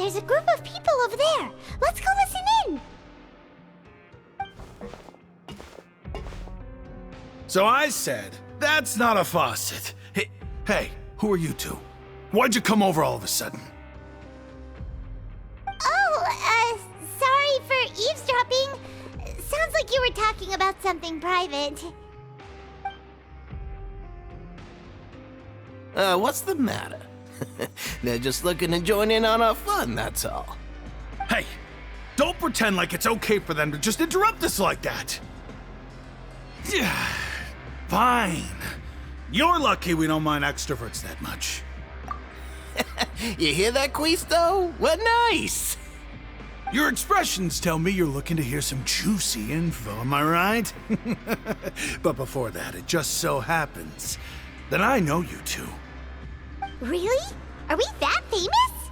there's a group of people over there. Let's go listen in. So I said, that's not a faucet. Hey, who are you two? Why'd you come over all of a sudden? Oh, sorry for eavesdropping. Sounds like you were talking about something private. What's the matter? They're just looking to join in on our fun, that's all. Hey, don't pretend like it's okay for them to just interrupt us like that. Fine. You're lucky we don't mind extroverts that much. You hear that, Quisto? What nice! Your expressions tell me you're looking to hear some juicy info, am I right? But before that, it just so happens that I know you two. Really? Are we that famous?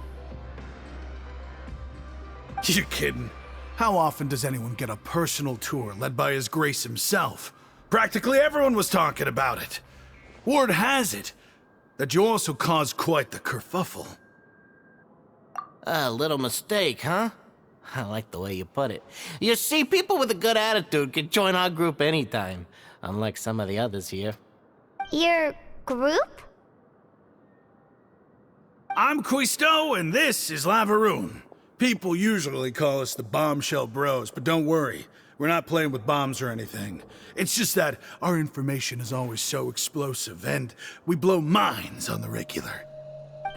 You're kidding. How often does anyone get a personal tour led by His Grace himself? Practically everyone was talking about it. Word has it that you also caused quite the kerfuffle. A little mistake, huh? I like the way you put it. You see, people with a good attitude can join our group anytime, unlike some of the others here. Your group? I'm Quisto, and this is Lavaroon. People usually call us the Bombshell Bros, but don't worry. We're not playing with bombs or anything. It's just that our information is always so explosive, and we blow minds on the regular.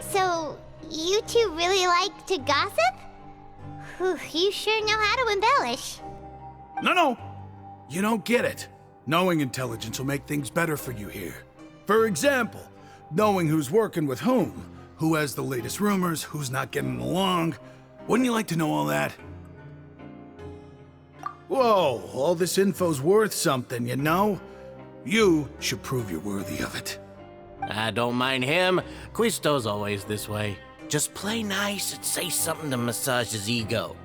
So, you two really like to gossip? Whew, you sure know how to embellish. No. You don't get it. Knowing intelligence will make things better for you here. For example, knowing who's working with whom, who has the latest rumors, who's not getting along. Wouldn't you like to know all that? Whoa, all this info's worth something, you know? You should prove you're worthy of it. I don't mind him. Quisto's always this way. Just play nice and say something to massage his ego.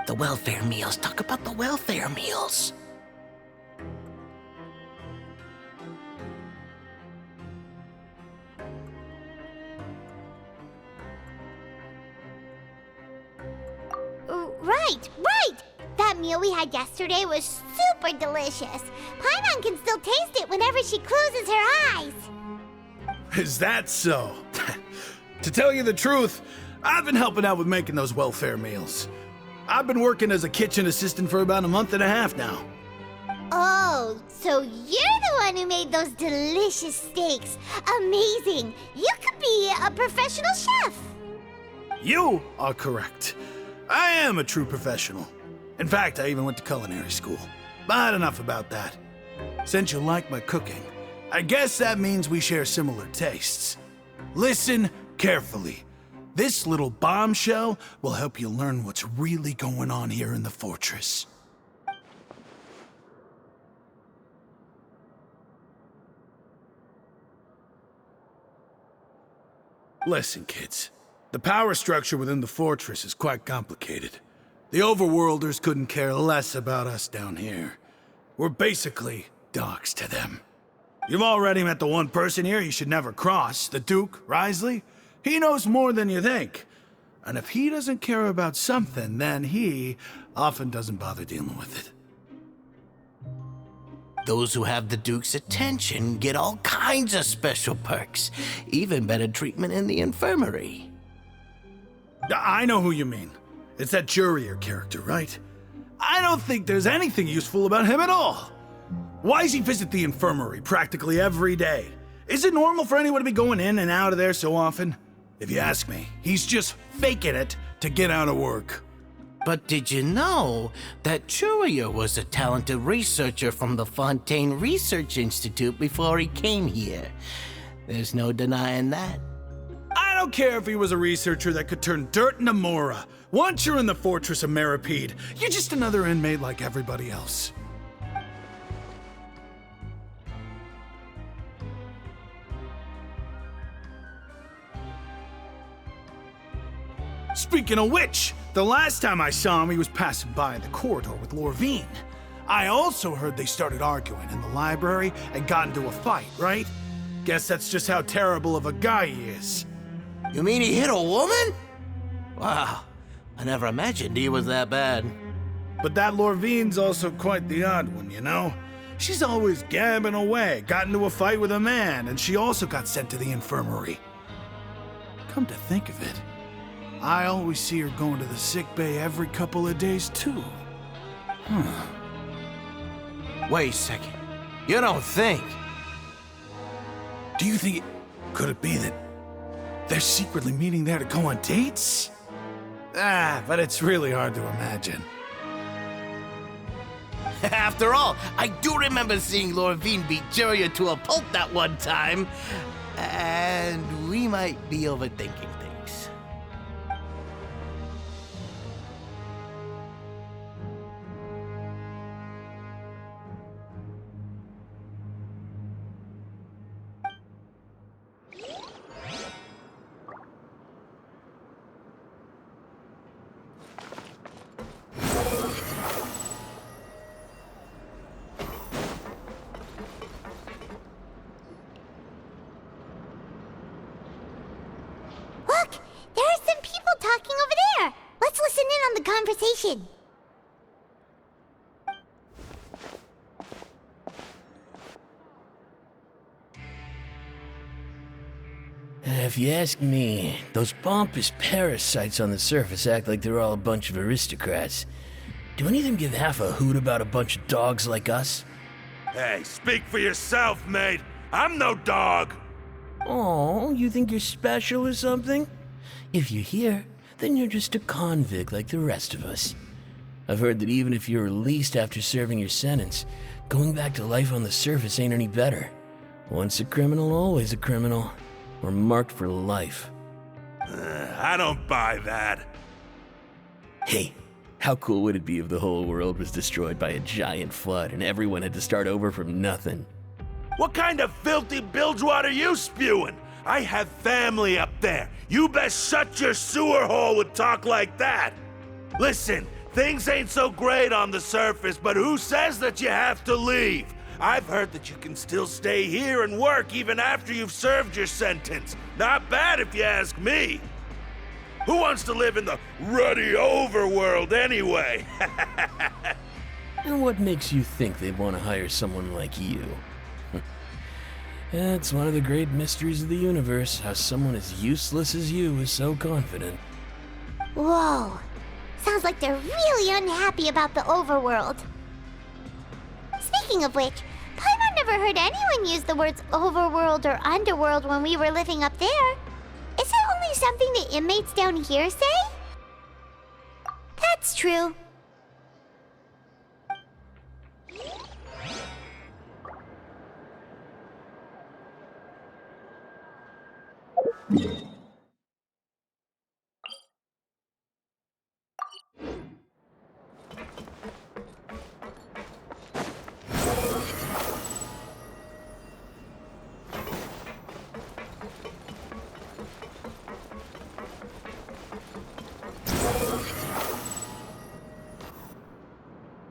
The welfare meals. Talk about the welfare meals. Right! That meal we had yesterday was super delicious. Paimon can still taste it whenever she closes her eyes. Is that so? To tell you the truth, I've been helping out with making those welfare meals. I've been working as a kitchen assistant for about a month and a half now. Oh, so you're the one who made those delicious steaks. Amazing! You could be a professional chef. You are correct. I am a true professional. In fact, I even went to culinary school. But enough about that. Since you like my cooking, I guess that means we share similar tastes. Listen carefully. This little bombshell will help you learn what's really going on here in the fortress. Listen, kids. The power structure within the fortress is quite complicated. The overworlders couldn't care less about us down here. We're basically dogs to them. You've already met the one person here you should never cross, the Duke, Risley. He knows more than you think. And if he doesn't care about something, then he often doesn't bother dealing with it. Those who have the Duke's attention get all kinds of special perks, even better treatment in the infirmary. I know who you mean. It's that Jurier character, right? I don't think there's anything useful about him at all. Why does he visit the infirmary practically every day? Is it normal for anyone to be going in and out of there so often? If you ask me, he's just faking it to get out of work. But did you know that Jurier was a talented researcher from the Fontain Research Institute before he came here? There's no denying that. I don't care if he was a researcher that could turn dirt into Mora. Once you're in the fortress of Meripede, you're just another inmate like everybody else. Speaking of which, the last time I saw him, he was passing by in the corridor with Lorvine. I also heard they started arguing in the library and got into a fight, right? Guess that's just how terrible of a guy he is. You mean he hit a woman? Wow, I never imagined he was that bad. But that Lorvine's also quite the odd one, you know? She's always gabbing away, got into a fight with a man, and she also got sent to the infirmary. Come to think of it, I always see her going to the sick bay every couple of days, too. Huh. Wait a second. You don't think? Do you think could it be that they're secretly meeting there to go on dates? But it's really hard to imagine. After all, I do remember seeing Lorvine beat Juria to a pulp that one time. And we might be overthinking things. Look, there are some people talking over there. Let's listen in on the conversation. If you ask me, those pompous parasites on the surface act like they're all a bunch of aristocrats. Do any of them give half a hoot about a bunch of dogs like us? Hey, speak for yourself, mate. I'm no dog. Oh, you think you're special or something? If you're here, then you're just a convict like the rest of us. I've heard that even if you're released after serving your sentence, going back to life on the surface ain't any better. Once a criminal, always a criminal. We're marked for life. I don't buy that. Hey, how cool would it be if the whole world was destroyed by a giant flood and everyone had to start over from nothing? What kind of filthy bilgewater are you spewing? I have family up there. You best shut your sewer hole with talk like that. Listen, things ain't so great on the surface, but who says that you have to leave? I've heard that you can still stay here and work even after you've served your sentence. Not bad if you ask me. Who wants to live in the ruddy overworld anyway? And what makes you think they'd want to hire someone like you? It's one of the great mysteries of the universe, how someone as useless as you is so confident. Whoa. Sounds like they're really unhappy about the overworld. Speaking of which, Paimon never heard anyone use the words overworld or underworld when we were living up there. Is it only something the inmates down here say? That's true.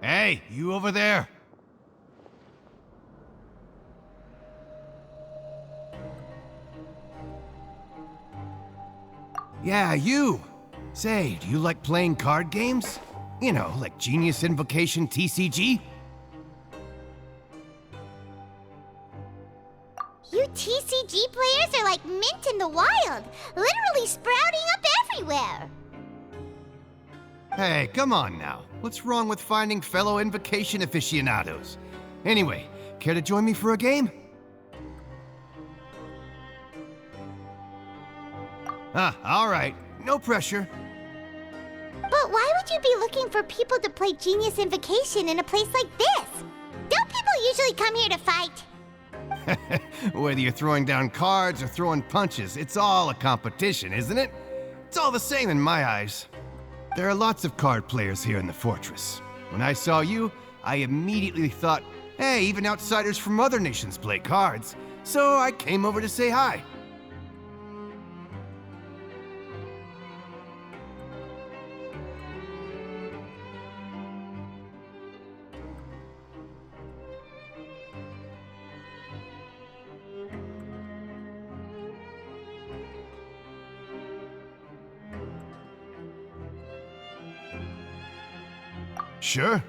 Hey, you over there? Yeah, you! Say, do you like playing card games? You know, like Genius Invocation TCG? You TCG players are like mint in the wild, literally sprouting up everywhere. Hey, come on now. What's wrong with finding fellow Invocation aficionados? Anyway, care to join me for a game? Alright. No pressure. But why would you be looking for people to play Genius Invocation in a place like this? Don't people usually come here to fight? Whether you're throwing down cards or throwing punches, it's all a competition, isn't it? It's all the same in my eyes. There are lots of card players here in the fortress. When I saw you, I immediately thought, hey, even outsiders from other nations play cards. So I came over to say hi. Sure.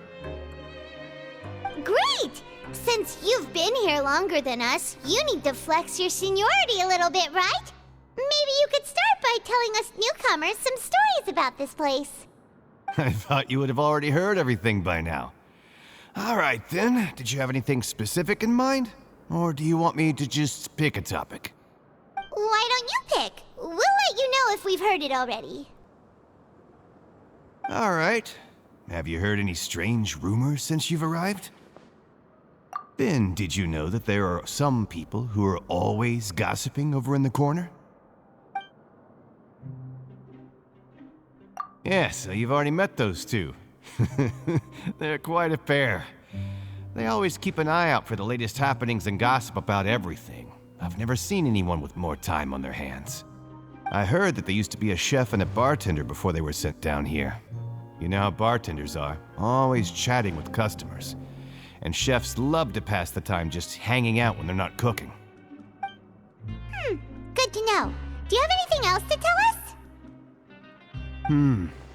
Great! Since you've been here longer than us, you need to flex your seniority a little bit, right? Maybe you could start by telling us newcomers some stories about this place. I thought you would have already heard everything by now. All right, then. Did you have anything specific in mind? Or do you want me to just pick a topic? Why don't you pick? We'll let you know if we've heard it already. All right. Have you heard any strange rumors since you've arrived? Ben, did you know that there are some people who are always gossiping over in the corner? Yeah, so you've already met those two. They're quite a pair. They always keep an eye out for the latest happenings and gossip about everything. I've never seen anyone with more time on their hands. I heard that they used to be a chef and a bartender before they were sent down here. You know how bartenders are, always chatting with customers. And chefs love to pass the time just hanging out when they're not cooking. Good to know. Do you have anything else to tell us?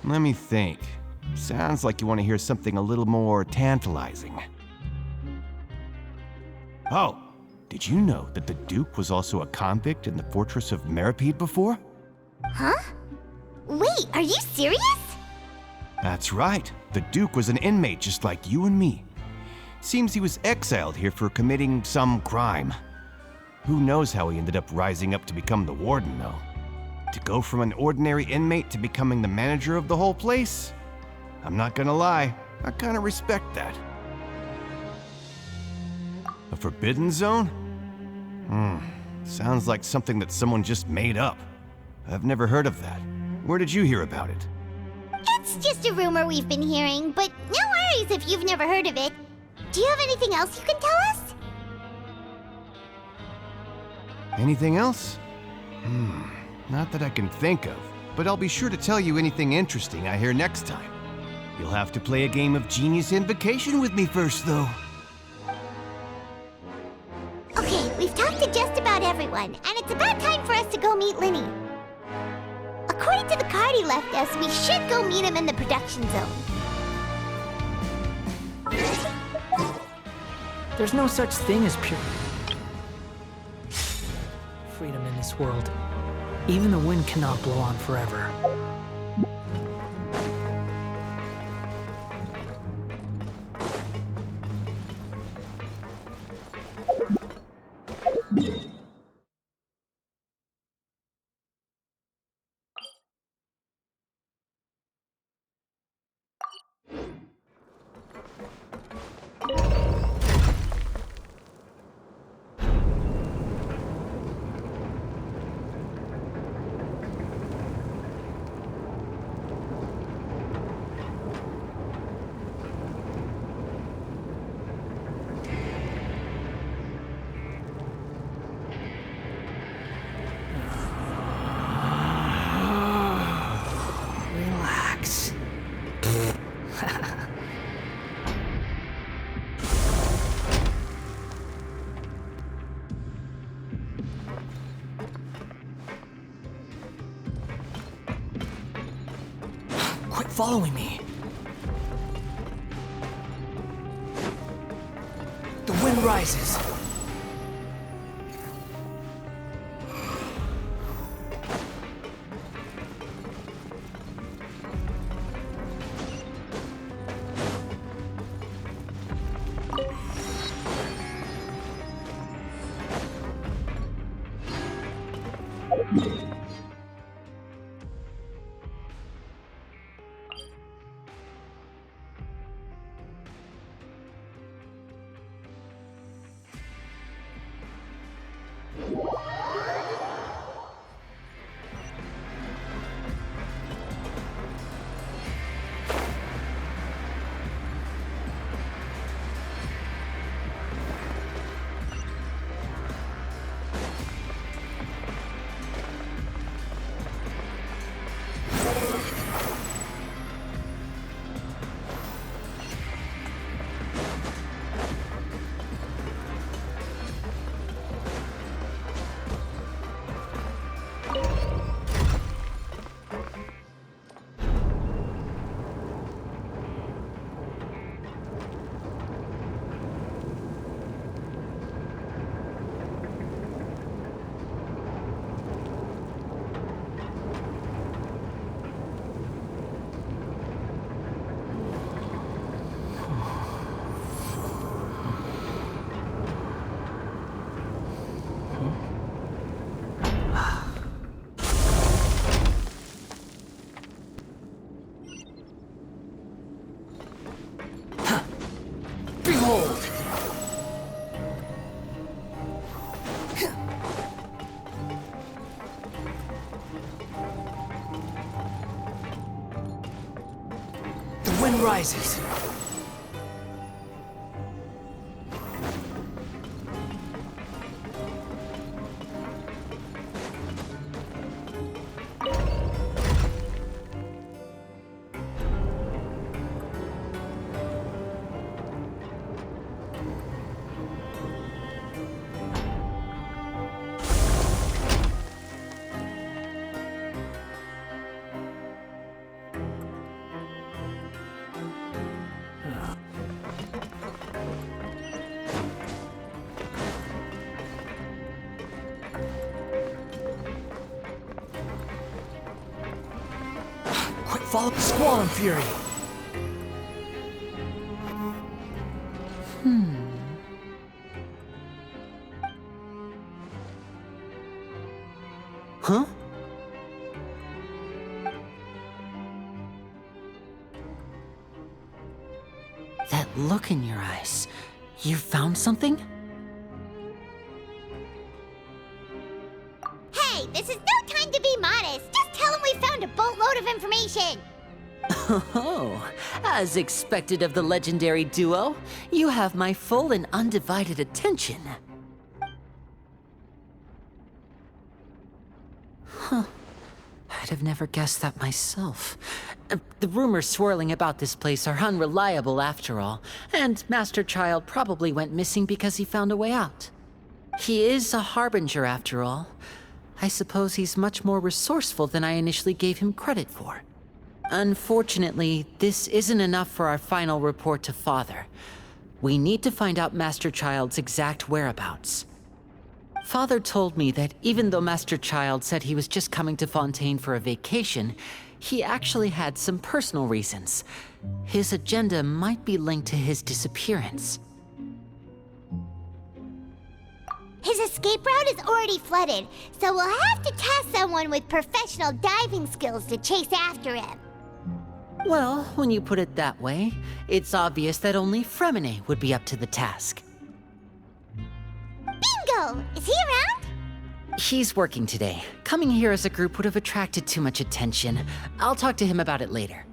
Let me think. Sounds like you want to hear something a little more tantalizing. Oh, did you know that the Duke was also a convict in the fortress of Meripede before? Huh? Wait, are you serious? That's right. The Duke was an inmate just like you and me. Seems he was exiled here for committing some crime. Who knows how he ended up rising up to become the warden, though. To go from an ordinary inmate to becoming the manager of the whole place? I'm not gonna lie, I kinda respect that. A forbidden zone? Sounds like something that someone just made up. I've never heard of that. Where did you hear about it? It's just a rumor we've been hearing, but no worries if you've never heard of it. Do you have anything else you can tell us? Anything else? Not that I can think of, but I'll be sure to tell you anything interesting I hear next time. You'll have to play a game of Genius Invocation with me first, though. Okay, we've talked to just about everyone, and it's about time for us to go meet Linny. According to the card he left us, we should go meet him in the production zone. There's no such thing as pure freedom in this world. Even the wind cannot blow on forever. Relax. Quit following me. The wind rises. rises. Quick, follow the squall and fury. Huh? That look in your eyes. You found something? Hey, this is no time to be modest. Just tell him we found a boatload of information. Oh, as expected of the legendary duo, you have my full and undivided attention. Huh. I'd have never guessed that myself. The rumors swirling about this place are unreliable after all, and Master Child probably went missing because he found a way out. He is a harbinger after all. I suppose he's much more resourceful than I initially gave him credit for. Unfortunately, this isn't enough for our final report to Father. We need to find out Master Child's exact whereabouts. Father told me that even though Master Child said he was just coming to Fontaine for a vacation, he actually had some personal reasons. His agenda might be linked to his disappearance. His escape route is already flooded, so we'll have to task someone with professional diving skills to chase after him. Well, when you put it that way, it's obvious that only Fremine would be up to the task. Bingo! Is he around? He's working today. Coming here as a group would have attracted too much attention. I'll talk to him about it later.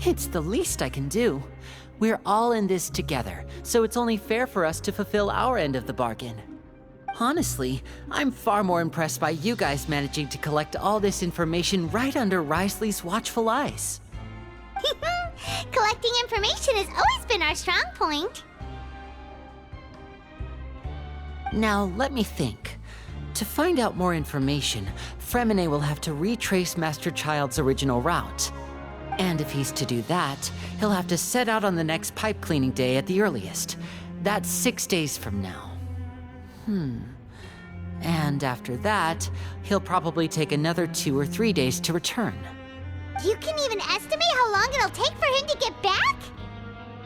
It's the least I can do. We're all in this together, so it's only fair for us to fulfill our end of the bargain. Honestly, I'm far more impressed by you guys managing to collect all this information right under Risley's watchful eyes. Collecting information has always been our strong point. Now, let me think. To find out more information, Fremine will have to retrace Master Child's original route. And if he's to do that, he'll have to set out on the next pipe cleaning day at the earliest. That's 6 days from now. And after that, he'll probably take another 2 or 3 days to return. You can even estimate how long it'll take for him to get back?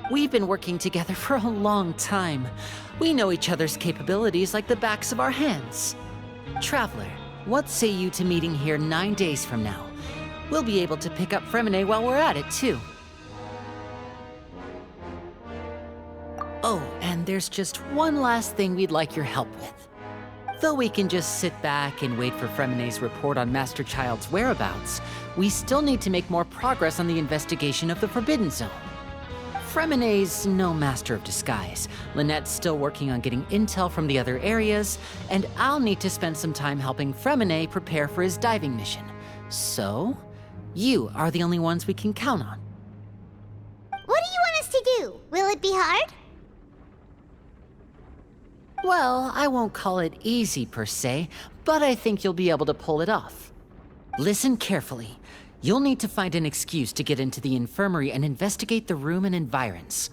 We've been working together for a long time. We know each other's capabilities like the backs of our hands. Traveler, what say you to meeting here 9 days from now? We'll be able to pick up Fremine while we're at it, too. Oh, and there's just one last thing we'd like your help with. Though we can just sit back and wait for Fremine's report on Master Child's whereabouts, we still need to make more progress on the investigation of the Forbidden Zone. Fremine's no master of disguise. Lynette's still working on getting intel from the other areas, and I'll need to spend some time helping Fremine prepare for his diving mission. So, you are the only ones we can count on. What do you want us to do? Will it be hard? Well, I won't call it easy per se, but I think you'll be able to pull it off. Listen carefully. You'll need to find an excuse to get into the infirmary and investigate the room and environs.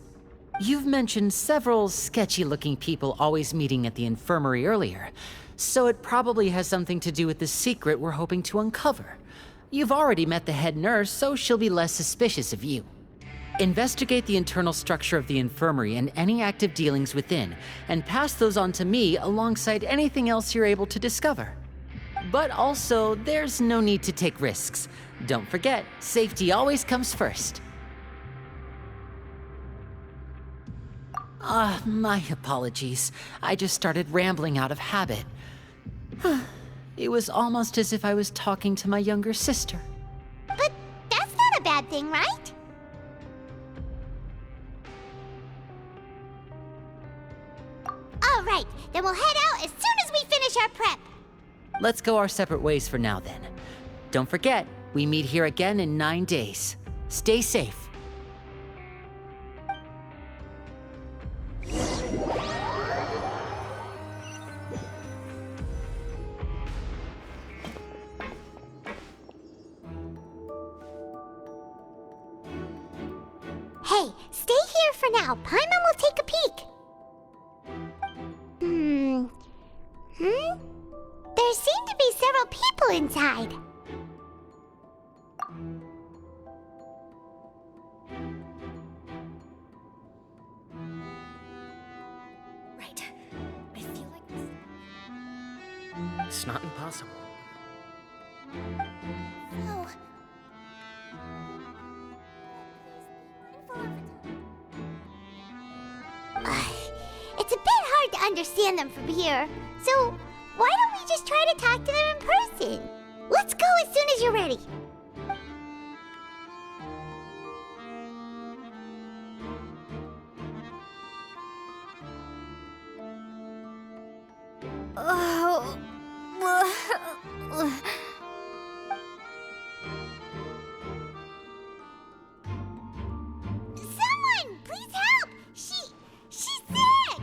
You've mentioned several sketchy-looking people always meeting at the infirmary earlier, so it probably has something to do with the secret we're hoping to uncover. You've already met the head nurse, so she'll be less suspicious of you. Investigate the internal structure of the infirmary and any active dealings within, and pass those on to me alongside anything else you're able to discover. But also, there's no need to take risks. Don't forget, safety always comes first. My apologies. I just started rambling out of habit. It was almost as if I was talking to my younger sister. But that's not a bad thing, right? All right, then we'll head out as soon as we finish our prep. Let's go our separate ways for now then. Don't forget, we meet here again in 9 days. Stay safe. Hey, stay here for now. Paimon will take a peek. There seem to be several people inside. Right. I feel like this. It's not impossible. Oh. It's a bit hard to understand them from here, so why don't we just try to talk to them in person? Let's go as soon as you're ready. Oh. Someone, please help! She's sick!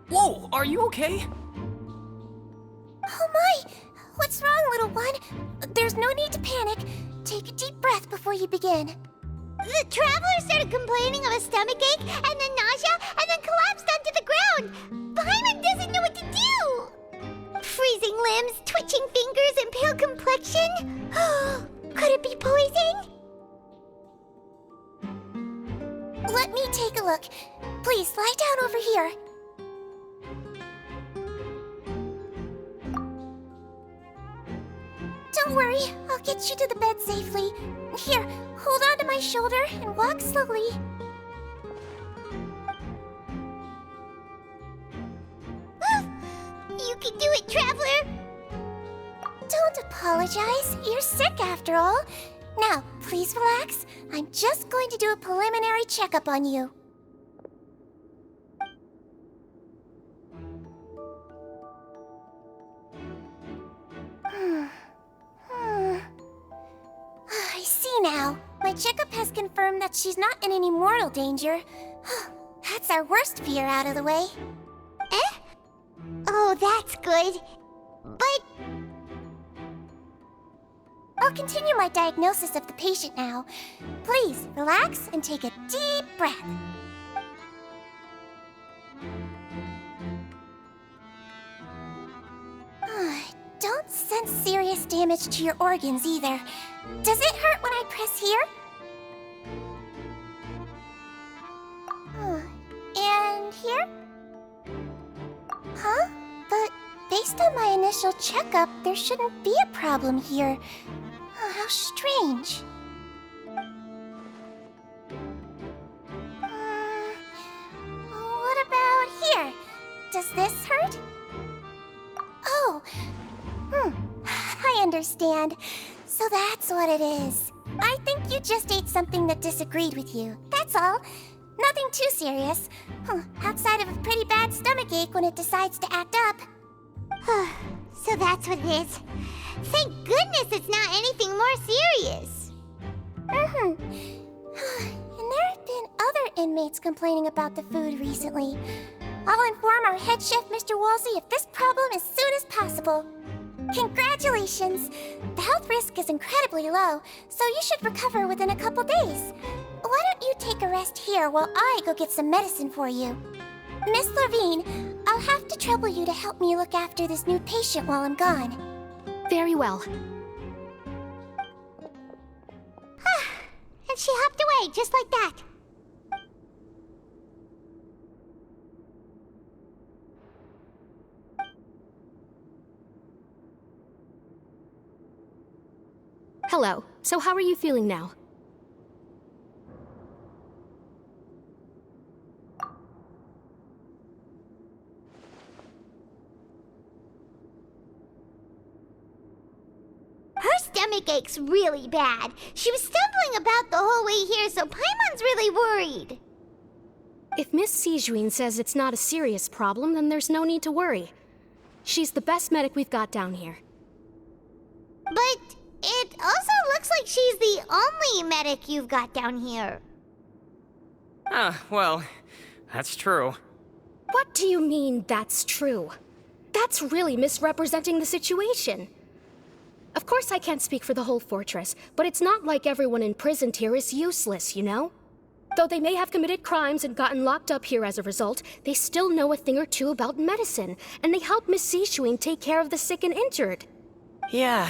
Whoa, are you okay? Oh my! What's wrong, little one? There's no need to panic. Take a deep breath before you begin. The traveler started complaining of a stomachache, and then nausea, and then collapsed onto the ground. Paimon doesn't know what to do. Freezing limbs, twitching fingers, and pale complexion. Could it be poison? Let me take a look. Please, lie down over here. Don't worry, I'll get you to the bed safely. Here, hold on to my shoulder and walk slowly. You can do it, traveler. Don't apologize. You're sick after all. Now, please relax. I'm just going to do a preliminary checkup on you. I see now. My checkup has confirmed that she's not in any mortal danger. That's our worst fear out of the way. Eh? Oh, that's good. But I'll continue my diagnosis of the patient now. Please, relax and take a deep breath. Don't sense serious damage to your organs either. Does it hurt when I press here? And here? Huh? But based on my initial checkup, there shouldn't be a problem here. How strange. What about here? Does this hurt? Oh, I understand. So that's what it is. I think you just ate something that disagreed with you. That's all. Nothing too serious. Outside of a pretty bad stomachache when it decides to act up. so that's what it is. Thank goodness it's not anything more serious. And there have been other inmates complaining about the food recently. I'll inform our head chef, Mr. Woolsey, of this problem as soon as possible. Congratulations! The health risk is incredibly low, so you should recover within a couple days. Why don't you take a rest here while I go get some medicine for you? Miss Levine, I'll have to trouble you to help me look after this new patient while I'm gone. Very well. And she hopped away just like that. Hello. So how are you feeling now? Her stomach aches really bad. She was stumbling about the whole way here, so Paimon's really really worried. If Miss Sijuin says it's not a serious problem, then there's no need to worry. She's the best medic we've got down here. But it also looks like she's the only medic you've got down here. Well, that's true. What do you mean, that's true? That's really misrepresenting the situation. Of course I can't speak for the whole fortress, but it's not like everyone imprisoned here is useless, you know? Though they may have committed crimes and gotten locked up here as a result, they still know a thing or two about medicine, and they help Miss Sishuin take care of the sick and injured. Yeah,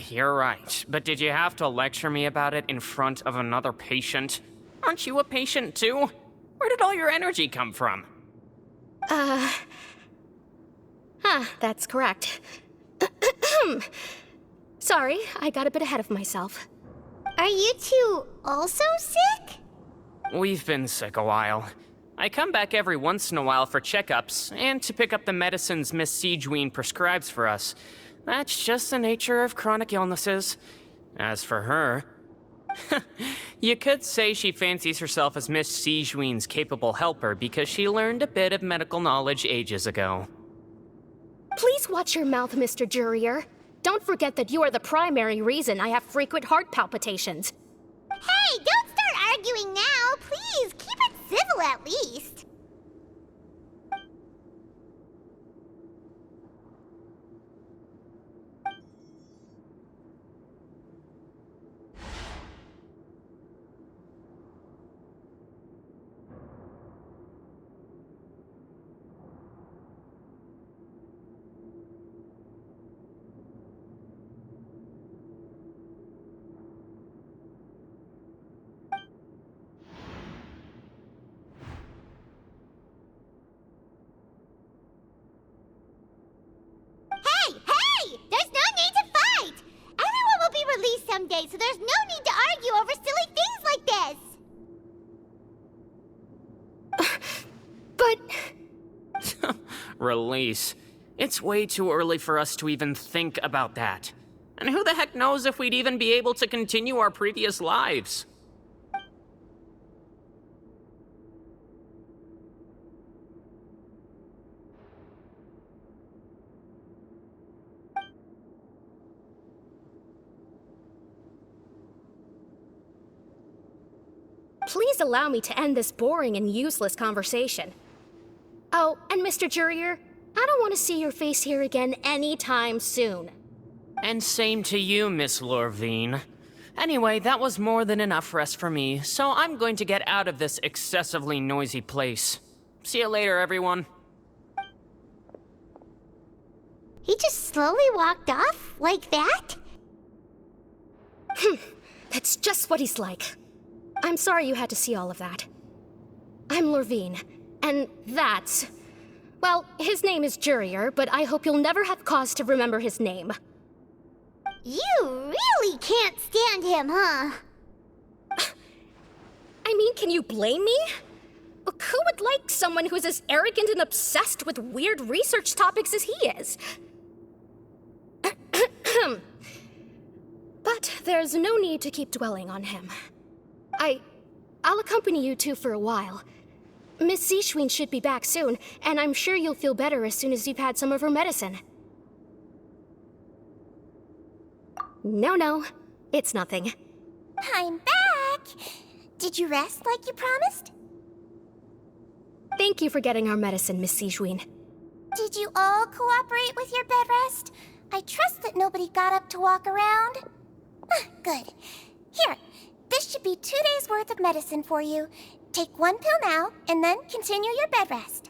you're right. But did you have to lecture me about it in front of another patient? Aren't you a patient too? Where did all your energy come from? That's correct. Sorry, I got a bit ahead of myself. Are you two also sick? We've been sick a while. I come back every once in a while for checkups, and to pick up the medicines Miss Sijuin prescribes for us. That's just the nature of chronic illnesses. As for her... you could say she fancies herself as Miss Sijuin's capable helper because she learned a bit of medical knowledge ages ago. Please watch your mouth, Mr. Jurier. Don't forget that you are the primary reason I have frequent heart palpitations. Hey, don't start arguing now! Please, keep it civil at least. Someday, so there's no need to argue over silly things like this. But... Release. It's way too early for us to even think about that. And who the heck knows if we'd even be able to continue our previous lives? Please allow me to end this boring and useless conversation. Oh, and Mr. Jurier, I don't want to see your face here again anytime soon. And same to you, Miss Lorvine. Anyway, that was more than enough rest for me, so I'm going to get out of this excessively noisy place. See you later, everyone. He just slowly walked off like that? That's just what he's like. I'm sorry you had to see all of that. I'm Lorvine, and that's... Well, his name is Jurier, but I hope you'll never have cause to remember his name. You really can't stand him, huh? I mean, can you blame me? Look, who would like someone who's as arrogant and obsessed with weird research topics as he is? But there's no need to keep dwelling on him. I'll accompany you two for a while. Miss Sishuin should be back soon, and I'm sure you'll feel better as soon as you've had some of her medicine. No, it's nothing. I'm back! Did you rest like you promised? Thank you for getting our medicine, Miss Sishuin. Did you all cooperate with your bed rest? I trust that nobody got up to walk around. Good. Here, this should be 2 days' worth of medicine for you. Take 1 pill now, and then continue your bed rest.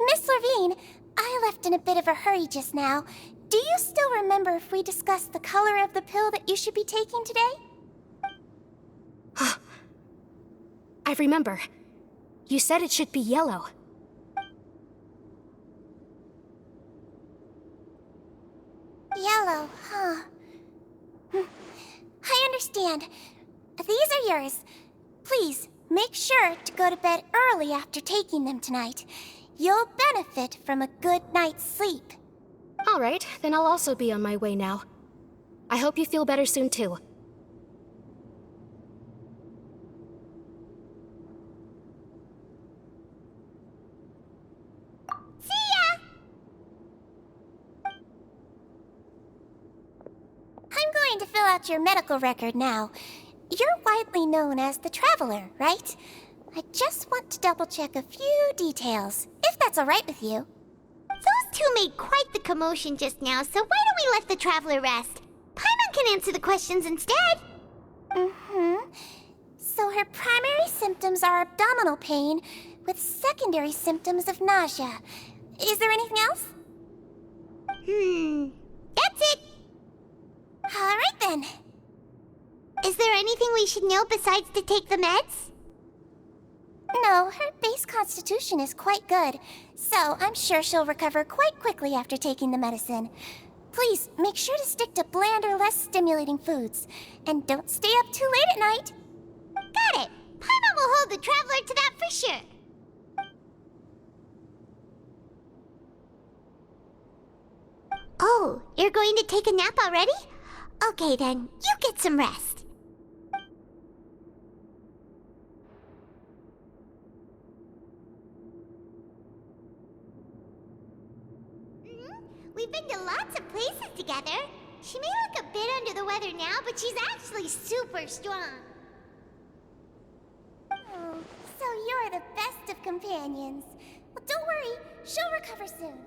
Miss Lorvine, I left in a bit of a hurry just now. Do you still remember if we discussed the color of the pill that you should be taking today? I remember. You said it should be yellow. Yellow, huh? I understand. These are yours. Please, make sure to go to bed early after taking them tonight. You'll benefit from a good night's sleep. All right, then I'll also be on my way now. I hope you feel better soon, too. See ya! I'm going to fill out your medical record now. You're widely known as the Traveler, right? I just want to double-check a few details, if that's all right with you. Those two made quite the commotion just now, so why don't we let the Traveler rest? Paimon can answer the questions instead. So her primary symptoms are abdominal pain, with secondary symptoms of nausea. Is there anything else? That's it. All right then. Is there anything we should know besides to take the meds? No, her base constitution is quite good, so I'm sure she'll recover quite quickly after taking the medicine. Please, make sure to stick to bland or less stimulating foods, and don't stay up too late at night. Got it. Paimon will hold the Traveler to that for sure. Oh, you're going to take a nap already? Okay then, you get some rest. We've been to lots of places together. She may look a bit under the weather now, but she's actually super strong. Oh, so you're the best of companions. Well, don't worry, she'll recover soon.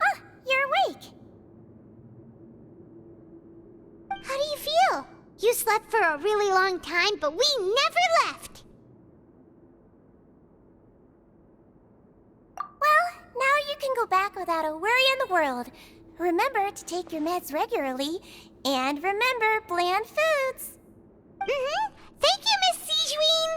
Ah, you're awake. How do you feel? You slept for a really long time, but we never left. Well, now you can go back without a worry in the world. Remember to take your meds regularly, and remember bland foods. Thank you, Miss Sijween.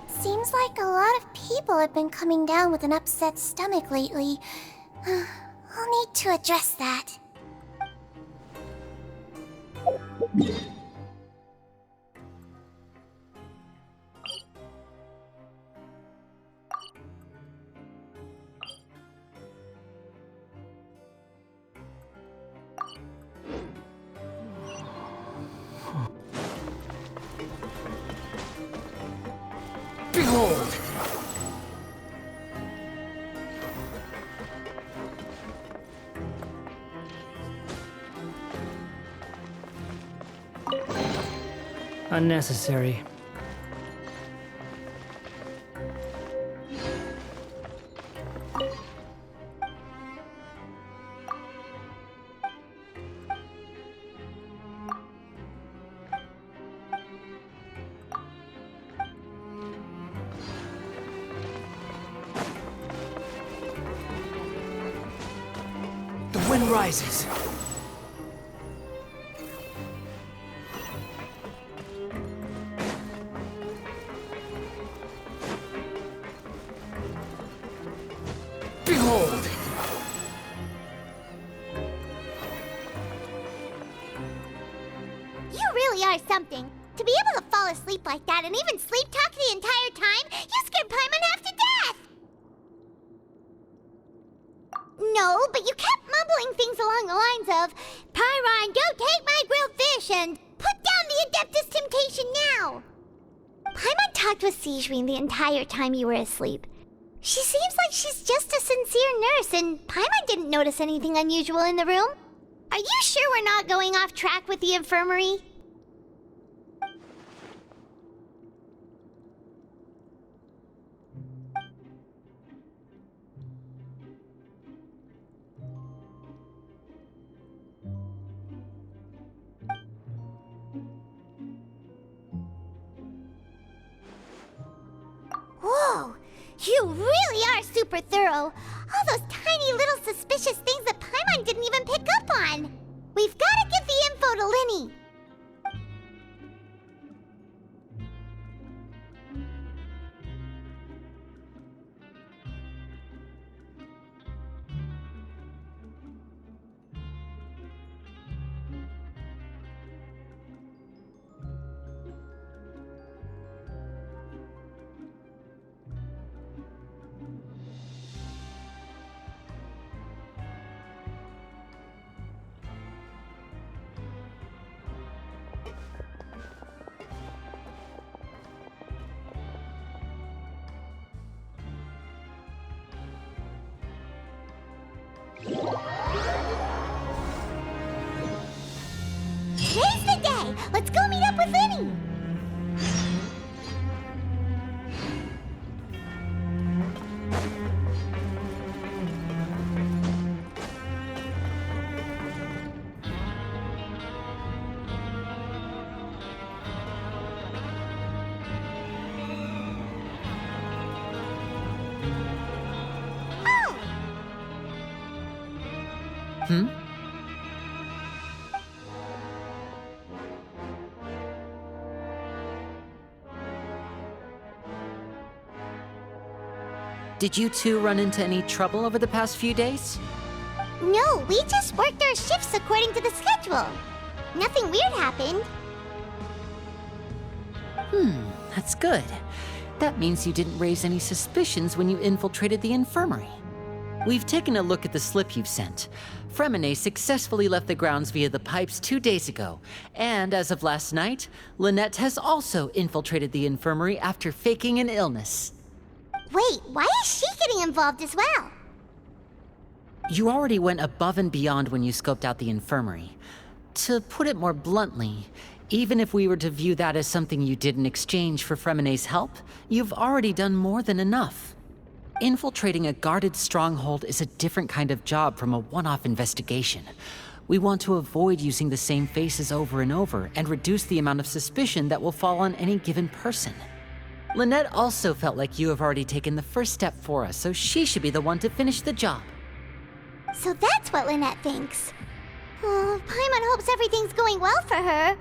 Seems like a lot of people have been coming down with an upset stomach lately. I'll need to address that. Behold! Unnecessary. The wind rises. Behold! You really are something. To be able to fall asleep like that and even sleep talk the entire time, you scared Paimon half to death! No, but you kept mumbling things along the lines of, Pyron, don't take my grilled fish, and put down the Adeptus Temptation now! Paimon talked with Sijween the entire time you were asleep. She seems like she's just a sincere nurse, and Paimon didn't notice anything unusual in the room. Are you sure we're not going off track with the infirmary? Whoa! You really are super thorough. All those tiny little suspicious things that Paimon didn't even pick up on. We've got to give the info to Linny. Let's go meet up with Linny. Hmm? Did you two run into any trouble over the past few days? No, we just worked our shifts according to the schedule. Nothing weird happened. That's good. That means you didn't raise any suspicions when you infiltrated the infirmary. We've taken a look at the slip you've sent. Fremine successfully left the grounds via the pipes 2 days ago, and as of last night, Lynette has also infiltrated the infirmary after faking an illness. Wait, why is she getting involved as well? You already went above and beyond when you scoped out the infirmary. To put it more bluntly, even if we were to view that as something you did in exchange for Fremine's help, you've already done more than enough. Infiltrating a guarded stronghold is a different kind of job from a one-off investigation. We want to avoid using the same faces over and over and reduce the amount of suspicion that will fall on any given person. Lynette also felt like you have already taken the first step for us, so she should be the one to finish the job. So that's what Lynette thinks. Oh, Paimon hopes everything's going well for her.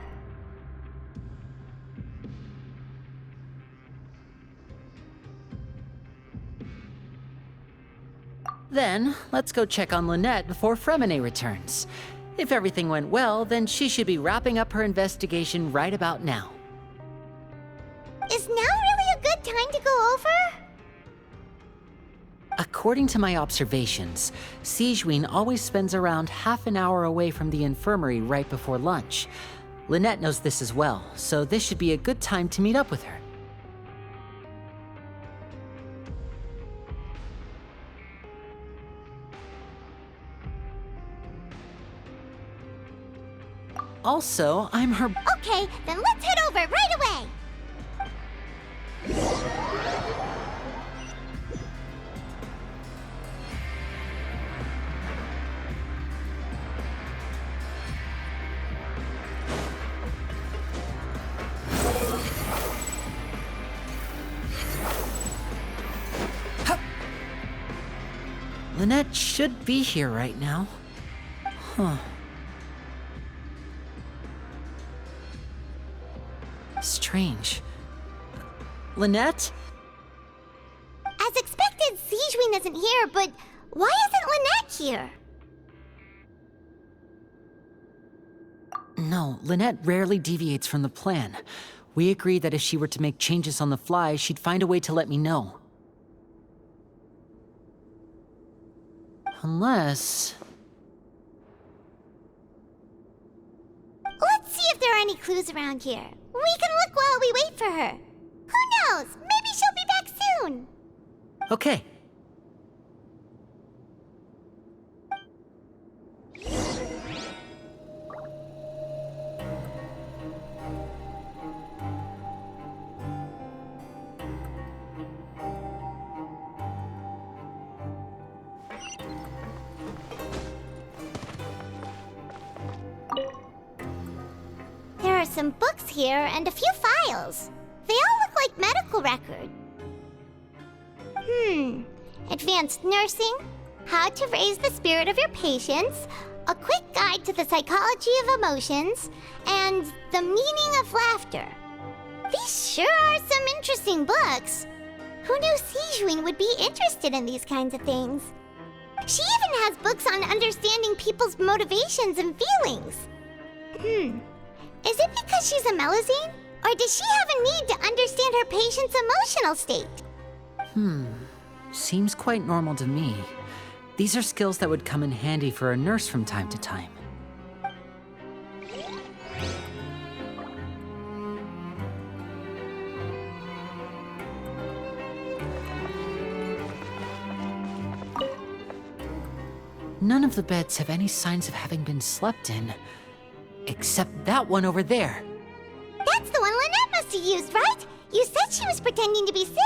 Then, let's go check on Lynette before Fremine returns. If everything went well, then she should be wrapping up her investigation right about now. Is now really a good time to go over? According to my observations, Sigewinne always spends around half an hour away from the infirmary right before lunch. Lynette knows this as well, so this should be a good time to meet up with her. Also, I'm her... Okay, then let's head over right away! Lynette should be here right now. Huh. Strange. Lynette? As expected, Sigewinne isn't here, but why isn't Lynette here? No, Lynette rarely deviates from the plan. We agreed that if she were to make changes on the fly, she'd find a way to let me know. Unless... Let's see if there are any clues around here. We can look while we wait for her. Who knows? Maybe she'll be back soon. Okay. There are some books here and a few files. They all look like medical records. Advanced nursing, how to raise the spirit of your patients, a quick guide to the psychology of emotions, and the meaning of laughter. These sure are some interesting books. Who knew Sigewinne would be interested in these kinds of things? She even has books on understanding people's motivations and feelings. Is it because she's a Melusine? Or does she have a need to understand her patient's emotional state? Seems quite normal to me. These are skills that would come in handy for a nurse from time to time. None of the beds have any signs of having been slept in. Except that one over there. That's the one Lynette must have used, right? You said she was pretending to be sick.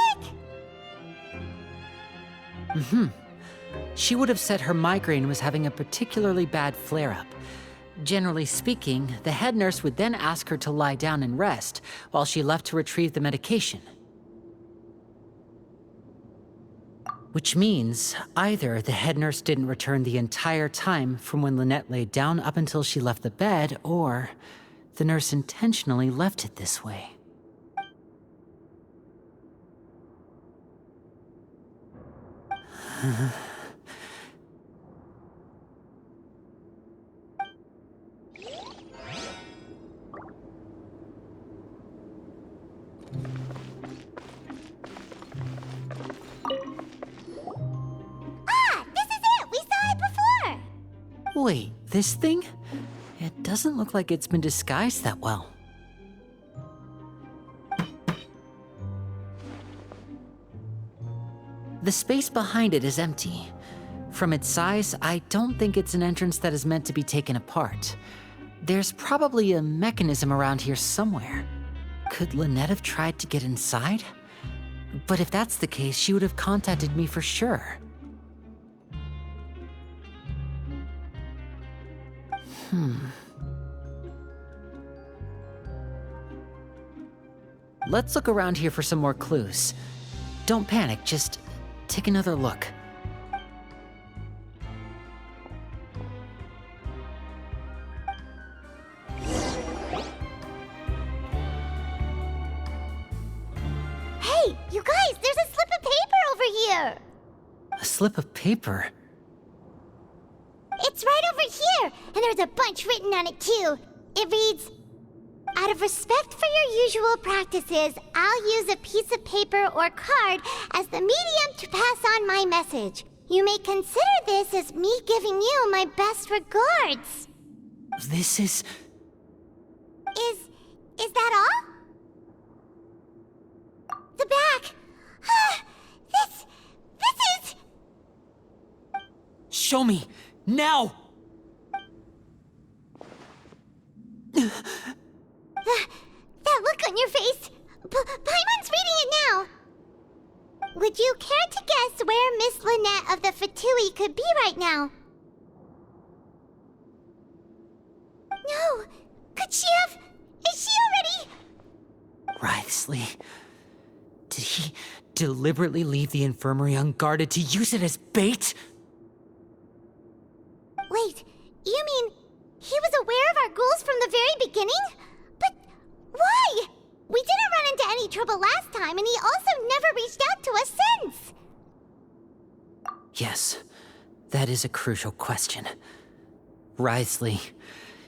She would have said her migraine was having a particularly bad flare-up. Generally speaking, the head nurse would then ask her to lie down and rest, while she left to retrieve the medication. Which means, either the head nurse didn't return the entire time from when Lynette laid down up until she left the bed, or the nurse intentionally left it this way. Wait, this thing? It doesn't look like it's been disguised that well. The space behind it is empty. From its size, I don't think it's an entrance that is meant to be taken apart. There's probably a mechanism around here somewhere. Could Lynette have tried to get inside? But if that's the case, she would have contacted me for sure. Let's look around here for some more clues. Don't panic, just take another look. Hey, you guys, there's a slip of paper over here. A slip of paper? It's right over here, and there's a bunch written on it too. It reads, "Out of respect for your usual practices, I'll use a piece of paper or card as the medium to pass on my message. You may consider this as me giving you my best regards." This is... Is that all? The back. This is... Show me! Now! That look on your face. Paimon's reading it now. Would you care to guess where Miss Lynette of the Fatui could be right now? No. Could she have... Is she already... Wriothesley. Did he deliberately leave the infirmary unguarded to use it as bait? Wait, you mean he was aware of our goals from the very beginning? But why? We didn't run into any trouble last time, and he also never reached out to us since. Yes, that is a crucial question. Wriothesley,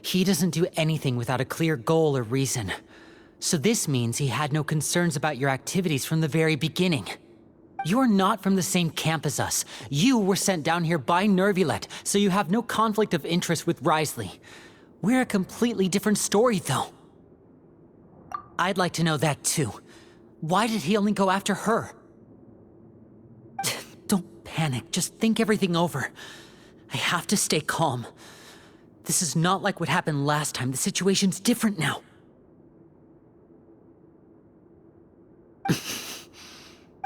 he doesn't do anything without a clear goal or reason. So this means he had no concerns about your activities from the very beginning. You're not from the same camp as us. You were sent down here by Nervulet, so you have no conflict of interest with Wriothesley. We're a completely different story, though. I'd like to know that, too. Why did he only go after her? Don't panic, just think everything over. I have to stay calm. This is not like what happened last time. The situation's different now.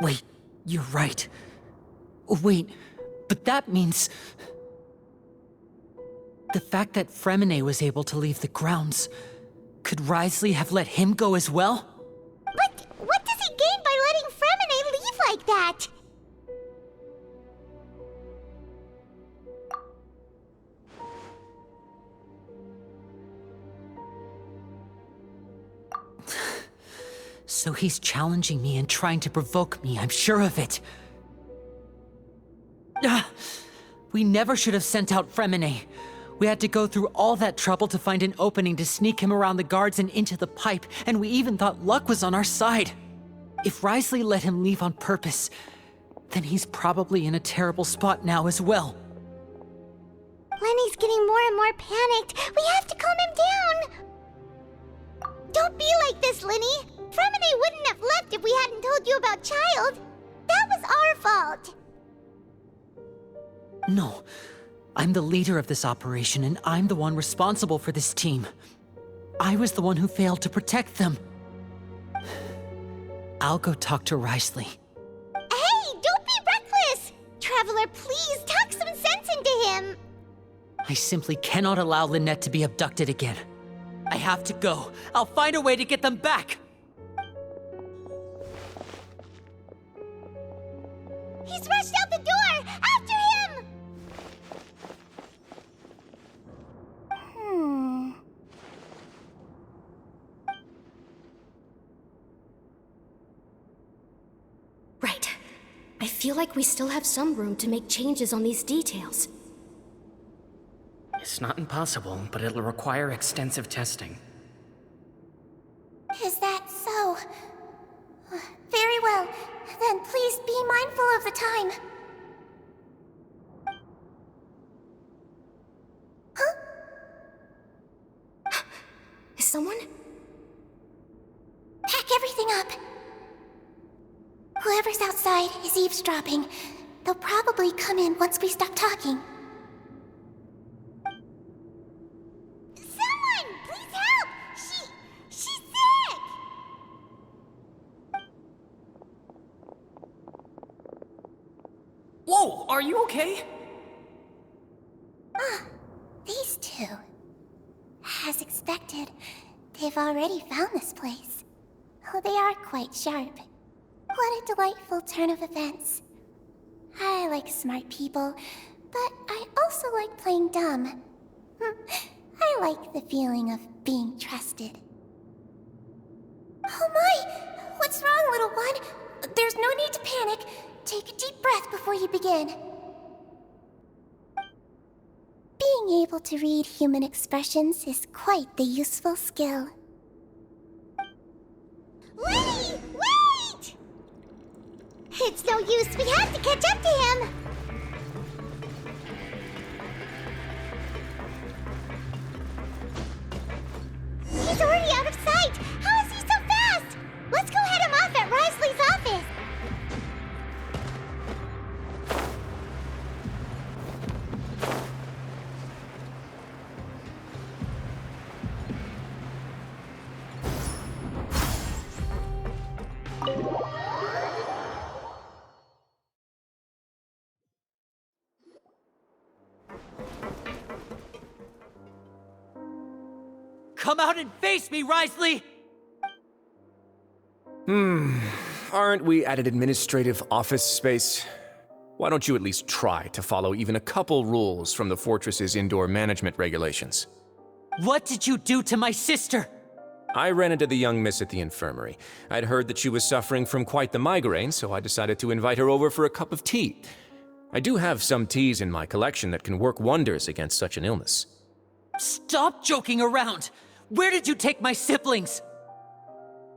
Wait. You're right. Wait, but that means... The fact that Fremine was able to leave the grounds... Could Wriothesley have let him go as well? But what does he gain by letting Fremine leave like that? So he's challenging me and trying to provoke me, I'm sure of it. We never should have sent out Fremine. We had to go through all that trouble to find an opening to sneak him around the guards and into the pipe, and we even thought luck was on our side. If Wriothesley let him leave on purpose, then he's probably in a terrible spot now as well. Lenny's getting more and more panicked. We have to calm him down. Don't be like this, Lenny. Fremine wouldn't have left if we hadn't told you about Child. That was our fault. No. I'm the leader of this operation, and I'm the one responsible for this team. I was the one who failed to protect them. I'll go talk to Risley. Hey, don't be reckless! Traveler, please talk some sense into him! I simply cannot allow Lynette to be abducted again. I have to go. I'll find a way to get them back! He's rushed out the door! After him! Right. I feel like we still have some room to make changes on these details. It's not impossible, but it'll require extensive testing. Is that so? Very well. Then please be mindful of the time. Huh? Is someone? Pack everything up. Whoever's outside is eavesdropping. They'll probably come in once we stop talking. Someone! Please help! She's sick! Whoa, are you okay? These two. As expected, they've already found this place. Oh, they are quite sharp. What a delightful turn of events. I like smart people, but I also like playing dumb. I like the feeling of being trusted. Oh my! What's wrong, little one? There's no need to panic. Take a deep breath before you begin. Being able to read human expressions is quite the useful skill. Lenny! Wait! It's no use. We have to catch up to him. He's already out of sight. How is he so fast? Let's go head him off at Risley's office. Come out and face me, Risley! Aren't we at an administrative office space? Why don't you at least try to follow even a couple rules from the fortress's indoor management regulations? What did you do to my sister? I ran into the young miss at the infirmary. I'd heard that she was suffering from quite the migraine, so I decided to invite her over for a cup of tea. I do have some teas in my collection that can work wonders against such an illness. Stop joking around! Where did you take my siblings?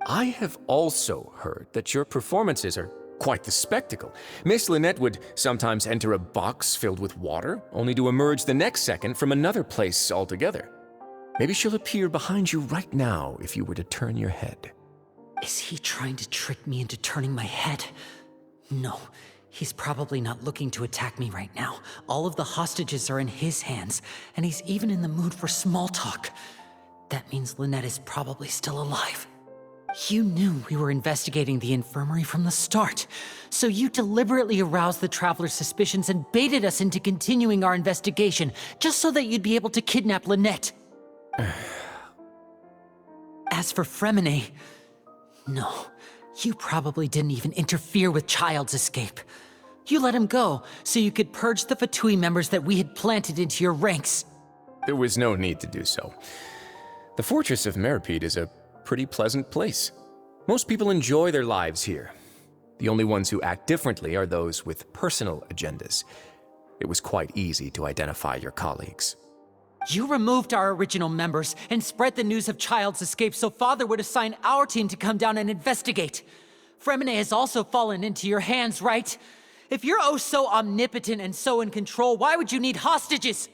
I have also heard that your performances are quite the spectacle. Miss Lynette would sometimes enter a box filled with water, only to emerge the next second from another place altogether. Maybe she'll appear behind you right now if you were to turn your head. Is he trying to trick me into turning my head? No, he's probably not looking to attack me right now. All of the hostages are in his hands, and he's even in the mood for small talk. That means Lynette is probably still alive. You knew we were investigating the infirmary from the start, so you deliberately aroused the Traveler's suspicions and baited us into continuing our investigation, just so that you'd be able to kidnap Lynette. As for Fremine, no, you probably didn't even interfere with Child's escape. You let him go, so you could purge the Fatui members that we had planted into your ranks. There was no need to do so. The Fortress of Meripede is a pretty pleasant place. Most people enjoy their lives here. The only ones who act differently are those with personal agendas. It was quite easy to identify your colleagues. You removed our original members and spread the news of Child's escape so Father would assign our team to come down and investigate. Fremine has also fallen into your hands, right? If you're oh so omnipotent and so in control, why would you need hostages?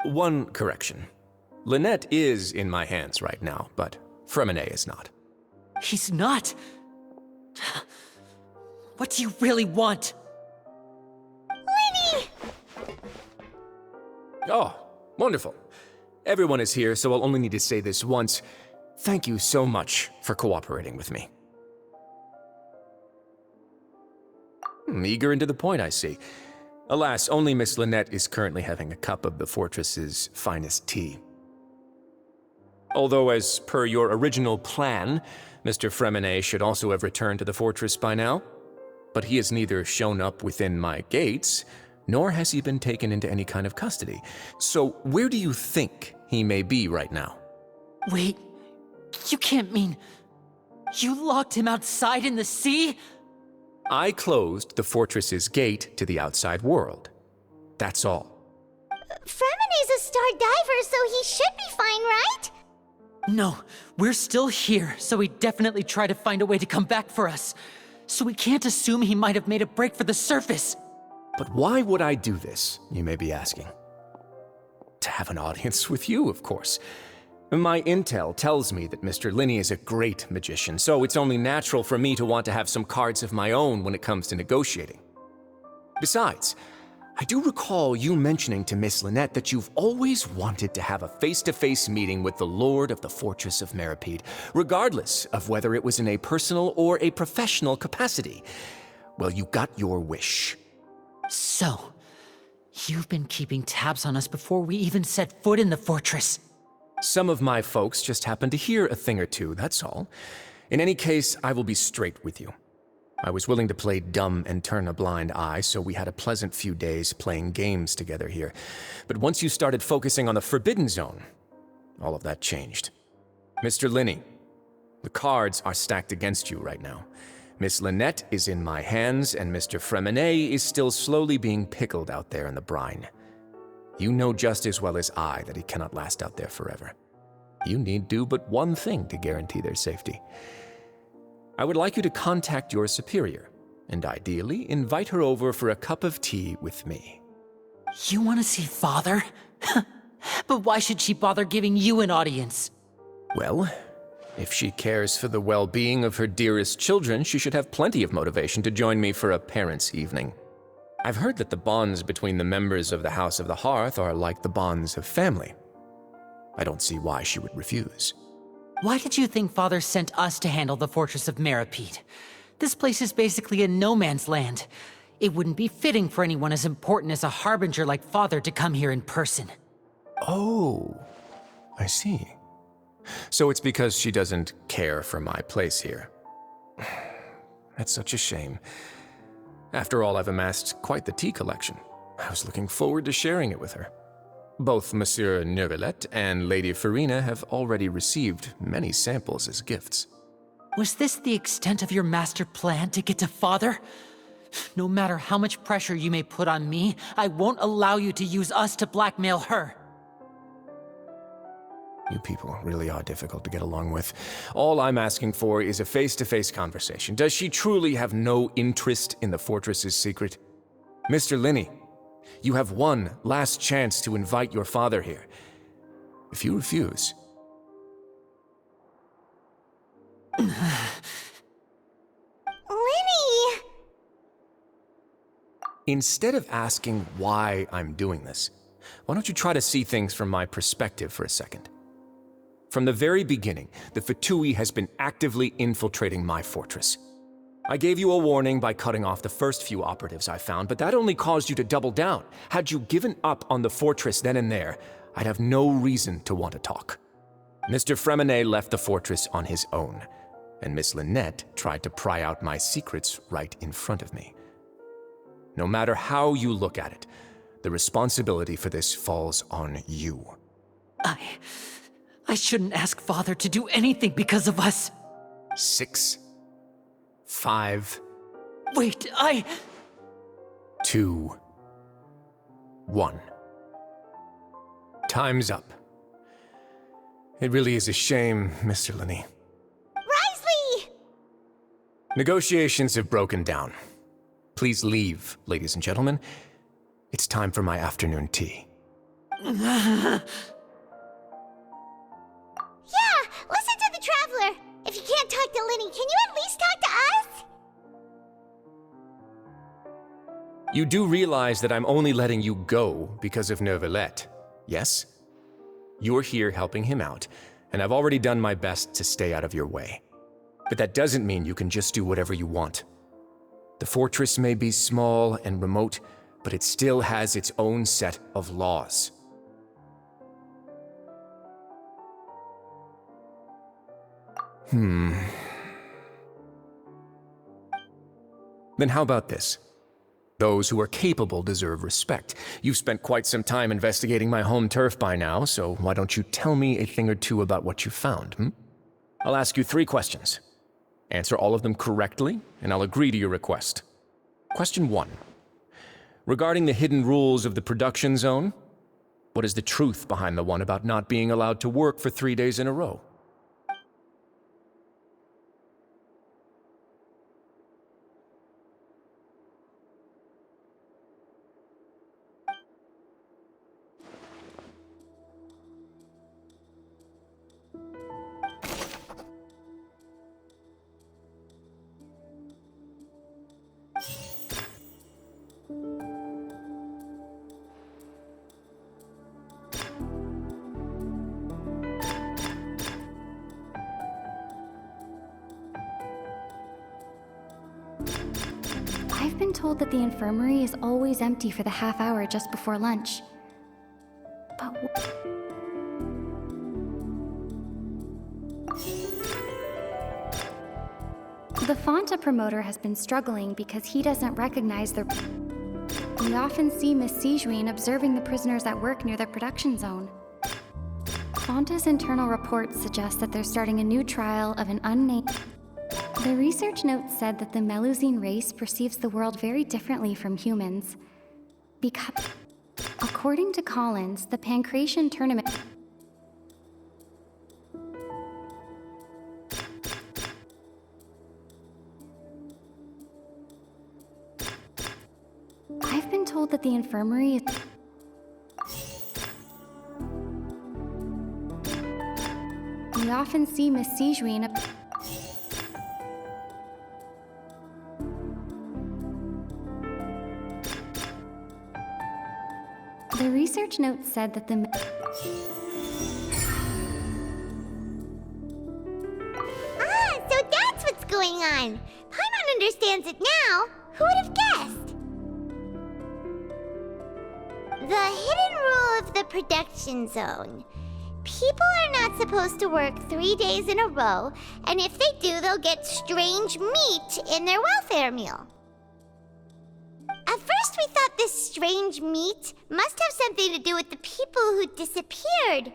One correction. Lynette is in my hands right now, but Fremine is not. He's not? What do you really want? Lenny! Oh, wonderful. Everyone is here, so I'll only need to say this once. Thank you so much for cooperating with me. Eager and to the point, I see. Alas, only Miss Lynette is currently having a cup of the fortress's finest tea. Although, as per your original plan, Mr. Fremenet should also have returned to the fortress by now. But he has neither shown up within my gates, nor has he been taken into any kind of custody. So where do you think he may be right now? Wait, you can't mean you locked him outside in the sea? I closed the fortress's gate to the outside world. That's all. Fremenet's a star diver, so he should be fine, right? No, we're still here, so he definitely tried to find a way to come back for us. So we can't assume he might have made a break for the surface. But why would I do this, you may be asking? To have an audience with you, of course. My intel tells me that Mr. Linney is a great magician, so it's only natural for me to want to have some cards of my own when it comes to negotiating. Besides, I do recall you mentioning to Miss Lynette that you've always wanted to have a face-to-face meeting with the Lord of the Fortress of Meripede, regardless of whether it was in a personal or a professional capacity. Well, you got your wish. So, you've been keeping tabs on us before we even set foot in the fortress. Some of my folks just happened to hear a thing or two, that's all. In any case, I will be straight with you. I was willing to play dumb and turn a blind eye, so we had a pleasant few days playing games together here. But once you started focusing on the Forbidden Zone, all of that changed. Mr. Linney, the cards are stacked against you right now. Miss Lynette is in my hands, and Mr. Fremenet is still slowly being pickled out there in the brine. You know just as well as I that he cannot last out there forever. You need do but one thing to guarantee their safety. I would like you to contact your superior, and ideally invite her over for a cup of tea with me. You want to see Father? But why should she bother giving you an audience? Well, if she cares for the well-being of her dearest children, she should have plenty of motivation to join me for a parents' evening. I've heard that the bonds between the members of the House of the Hearth are like the bonds of family. I don't see why she would refuse. Why did you think Father sent us to handle the Fortress of Meripede? This place is basically a no-man's land. It wouldn't be fitting for anyone as important as a harbinger like Father to come here in person. Oh, I see. So it's because she doesn't care for my place here. That's such a shame. After all, I've amassed quite the tea collection. I was looking forward to sharing it with her. Both Monsieur Neuvillette and Lady Farina have already received many samples as gifts. Was this the extent of your master plan to get to Father? No matter how much pressure you may put on me, I won't allow you to use us to blackmail her. You people really are difficult to get along with. All I'm asking for is a face-to-face conversation. Does she truly have no interest in the fortress's secret? Mr. Linney, you have one last chance to invite your father here. If you refuse... Linny! Instead of asking why I'm doing this, why don't you try to see things from my perspective for a second? From the very beginning, the Fatui has been actively infiltrating my fortress. I gave you a warning by cutting off the first few operatives I found, but that only caused you to double down. Had you given up on the fortress then and there, I'd have no reason to want to talk. Mr. Fremenet left the fortress on his own, and Miss Lynette tried to pry out my secrets right in front of me. No matter how you look at it, the responsibility for this falls on you. I shouldn't ask Father to do anything because of us. 6, 5... Wait, 2, 1. Time's up. It really is a shame, Mr. Linney. Risley! Negotiations have broken down. Please leave, ladies and gentlemen. It's time for my afternoon tea. Yeah, listen to the Traveler. If you can't talk to Linny, can you at least talk to us? You do realize that I'm only letting you go because of Neuvillette, yes? You're here helping him out, and I've already done my best to stay out of your way. But that doesn't mean you can just do whatever you want. The fortress may be small and remote, but it still has its own set of laws. Then how about this? Those who are capable deserve respect. You've spent quite some time investigating my home turf by now, so why don't you tell me a thing or two about what you found, I'll ask you 3 questions. Answer all of them correctly, and I'll agree to your request. Question 1. Regarding the hidden rules of the production zone, what is the truth behind the one about not being allowed to work for 3 days in a row? I've been told that the infirmary is always empty for the half hour just before lunch. But the Fonta promoter has been struggling because he doesn't recognize the... We often see Miss Sijuin observing the prisoners at work near the production zone. Fonta's internal reports suggest that they're starting a new trial of an unnamed... The research notes said that the Melusine race perceives the world very differently from humans. Because, according to Collins, the Pancration tournament... I've been told that the infirmary is... We often see Miss Sijuin... The research notes said that the... So that's what's going on. Paimon understands it now. Who would have guessed? The hidden rule of the production zone. People are not supposed to work 3 days in a row, and if they do, they'll get strange meat in their welfare meal. At first we thought this strange meat must have something to do with the people who disappeared.